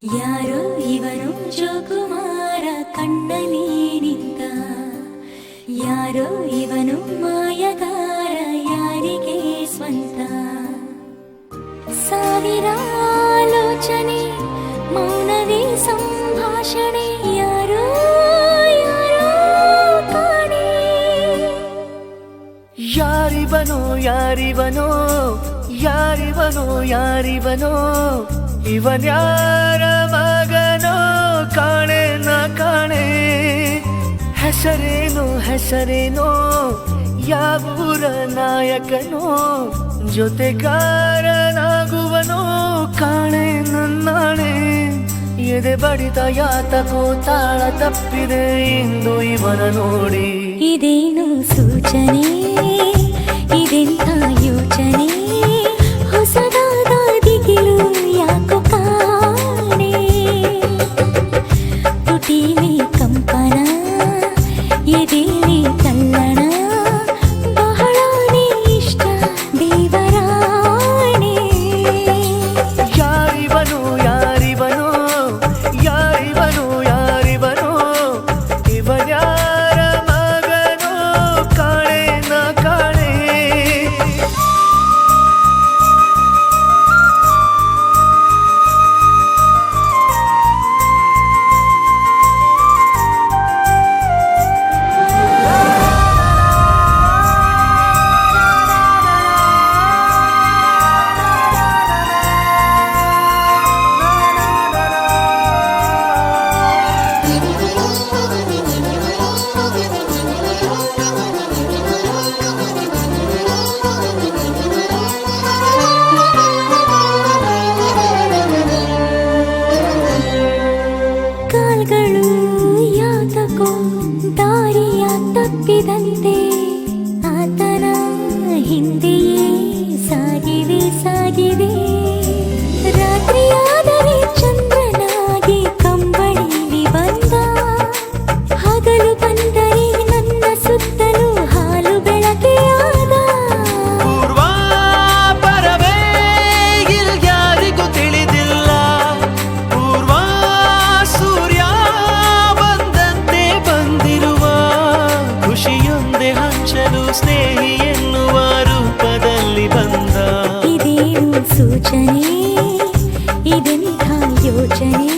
ಯಾರೋ ಇವನು ಜೋಕುಮಾರ ಕಣ್ಣಲ್ಲಿ ನಿಂತ, ಯಾರೋ ಇವನು ಮಾಯಗಾರ ಯಾರಿಗೆ ಸ್ವಂತ. ಸಾವಿರ ಆಲೋಚನೆ ಮೌನವೇ ಸಂಭಾಷಣೆ, ಯಾರೋ ಯಾರೋ ಕಾಣೆ. ಯಾರಿವನೋ ಯಾರಿವನೋ ಯಾರಿವನೋ ಯಾರಿವನೋ, ಇವನ್ಯಾರ ಮಗನೋ ಕಾಣೆ ನ ಕಾಣೆ. ಹೆಸರೇನೋ ಹೆಸರೇನೋ ಯಾವೂರ ನಾಯಕನೋ, ಜೊತೆಗಾರನಾಗುವನೋ ಕಾಣೆ ನನ್ನಾಣೆ. ಎದೆ ಬಡಿತ ಯಾತಕೋ ತಾಳ ತಪ್ಪಿದೆ ಇಂದು ಇವನ ನೋಡಿ. ಇದೇನು ಸೂಚನೆ, ಇದೆಂಥ ಯೋಚನೆ, ಹೊಸದಾದ ದಿಗಿಲು ಯಾಕೋ ಕಾಣೆ. ತುಟಿಲಿ ಕಂಪನ, ಎದೆಲಿ ತಲ್ಲಣ, ಬಹಳನೇ ಇಷ್ಟ ದೇವರಾಣೆ. ಯಾರಿವನು ಯಾರಿವನು ಯಾರಿವನು ಯಾರಿವನು, ಇವನ್ಯಾರ ಮಗನೋ ಕಾಣೆ ನ ಕಾಣೆ. ಕಾಲ್ಗಳು ಯಾತಕೋ ದಾರಿಯ ತಪ್ಪಿದಂತೆ, ಆತನ ಹಿಂದೆಯೇ ಸಾಗಿವೆ ಸಾಗಿವೆ. ರಾತ್ರಿಯಾದರೆ ಚಂದ್ರನಾಗಿ ಕಂಬಳಿಲಿ ಬಂದ, ಹಗಲು ಬಂದರೆ ನನ್ನ ಸುತ್ತಲೂ ಹಾಲು ಬೆಳಕೆ ಆದ. ಪೂರ್ವ ಪರವೇ ಇಲ್ಯಾರಿಗೂ ತಿಳಿದಿಲ್ಲ, ಪೂರ್ವ ಸೂರ್ಯ ಬಂದಂತೆ ಬಂದಿರುವ, ಖುಷಿಯೊಂದೆ ಹಂಚಲು ಸ್ನೇಹಿ ಎನ್ನುವ ರೂಪದಲ್ಲಿ ಬಂದ. ಇದೇನು ಸೂಚನೆ, ಇದೆಂಥ ಯೋಚನೆ,